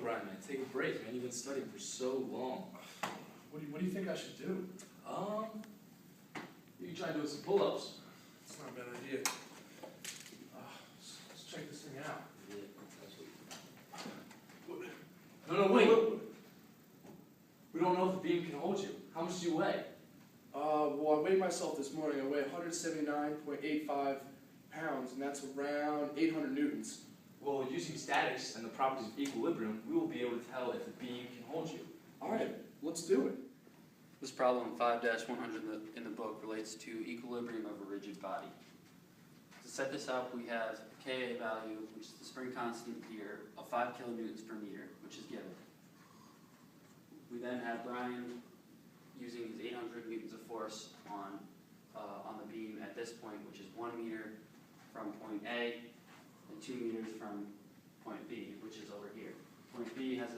Brian, man. Take a break, man. You've been studying for so long. What do you think I should do? You can try doing some pull-ups. That's not a bad idea. Let's check this thing out. Yeah, absolutely. No, wait. We don't know if the beam can hold you. How much do you weigh? Well, I weighed myself this morning. I weigh 179.85 pounds, and that's around 800 newtons. Well, using statics and the properties of equilibrium, we will be able to tell if the beam can hold you. All right, let's do it. This problem 5-100 in the book relates to equilibrium of a rigid body. To set this up, we have Ka value, which is the spring constant here, of 5 kilonewtons per meter, which is given. We then have Brian using his 800 newtons of force on the beam at this point, which is 1 meter from point A and 2 meters from point B, which is over here. Point B has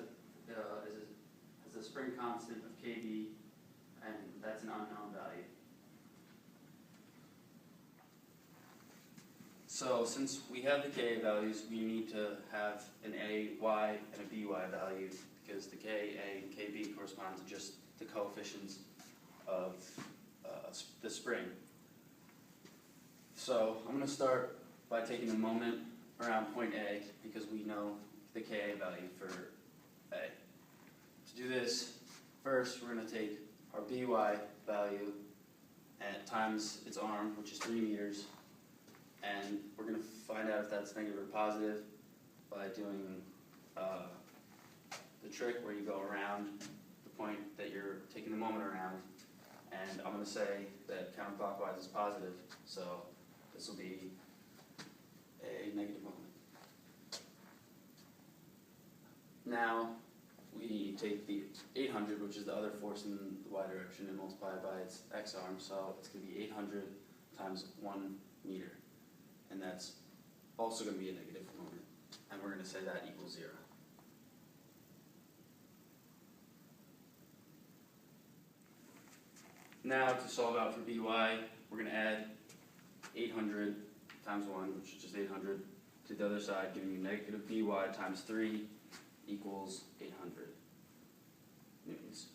a spring constant of Kb, and that's an unknown value. So since we have the Ka values, we need to have an Ay and a By value, because the Ka and Kb correspond to just the coefficients of the spring. So I'm going to start by taking a moment around point A, because we know the Ka value for A. To do this, first we're going to take our By value and times its arm, which is 3 meters, and we're going to find out if that's negative or positive by doing the trick where you go around the point that you're taking the moment around, and I'm going to say that counterclockwise is positive, so this will be a negative moment. Now we take the 800, which is the other force in the y direction, and multiply it by its x arm, so it's going to be 800 times 1 meter, and that's also going to be a negative moment, and we're going to say that equals 0. Now to solve out for By, we're going to add 800 times 1, which is just 800, to the other side, giving you negative By times 3 equals 800 newtons.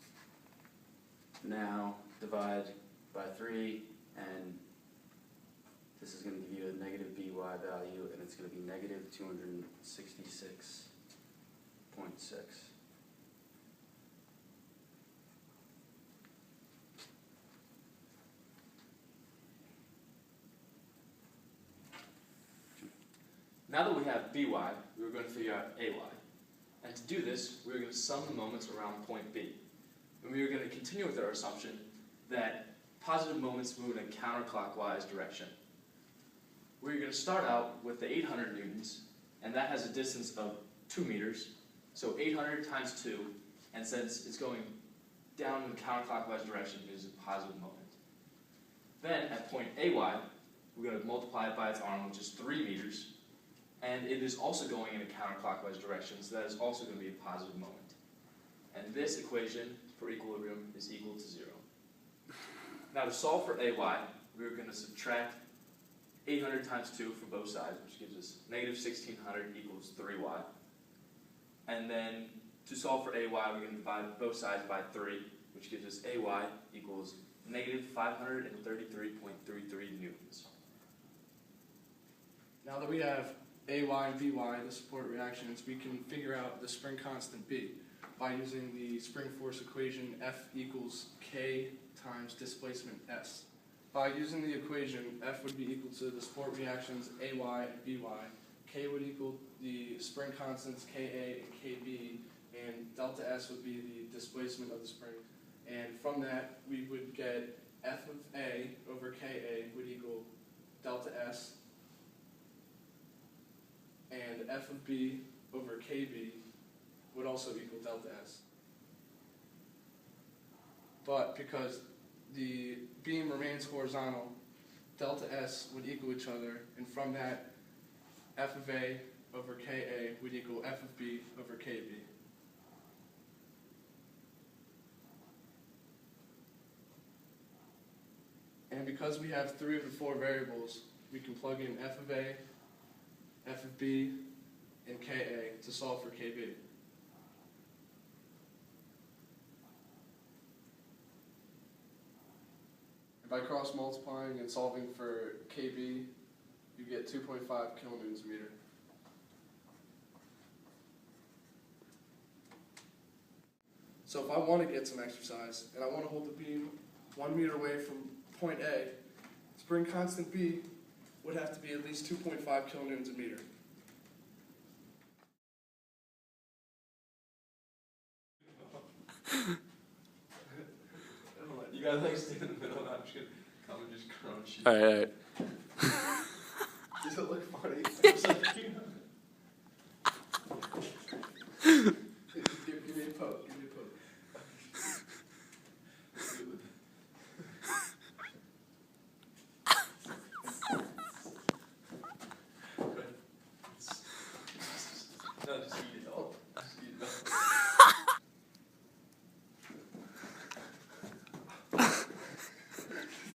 Now divide by 3, and this is going to give you a negative By value, and it's going to be negative 266.6. Now that we have By, we're going to figure out Ay. And to do this, we're going to sum the moments around point B. And we are going to continue with our assumption that positive moments move in a counterclockwise direction. We're going to start out with the 800 newtons, and that has a distance of 2 meters. So 800 times 2, and since it's going down in the counterclockwise direction, it is a positive moment. Then at point Ay, we're going to multiply it by its arm, which is 3 meters. And it is also going in a counterclockwise direction, so that is also going to be a positive moment. And this equation for equilibrium is equal to 0. Now to solve for Ay, we're going to subtract 800 times 2 from both sides, which gives us negative 1600 equals 3y. And then to solve for Ay, we're going to divide both sides by 3, which gives us Ay equals negative 533.33 newtons. Now that we have Ay and By, the support reactions, we can figure out the spring constant B by using the spring force equation F equals K times displacement S. By using the equation, F would be equal to the support reactions Ay and By, K would equal the spring constants Ka and Kb, and delta S would be the displacement of the spring. And from that, we would get F of A over Ka would equal delta S, and F of B over Kb would also equal delta S. But because the beam remains horizontal, delta S would equal each other, and from that, F of A over Ka would equal F of B over Kb. And because we have 3 of the 4 variables, we can plug in F of A, F of B, and Ka to solve for Kb. by cross multiplying and solving for KB, you get 2.5 kilonewtons a meter. So if I want to get some exercise and I want to hold the beam 1 meter away from point A, spring constant B would have to be at least 2.5 kilonewtons a meter. You gotta like stay in the middle, and I'm just gonna come and just crunch you. Alright. Does it look funny? Give me a poke. Give me a poke. No, just eat it all.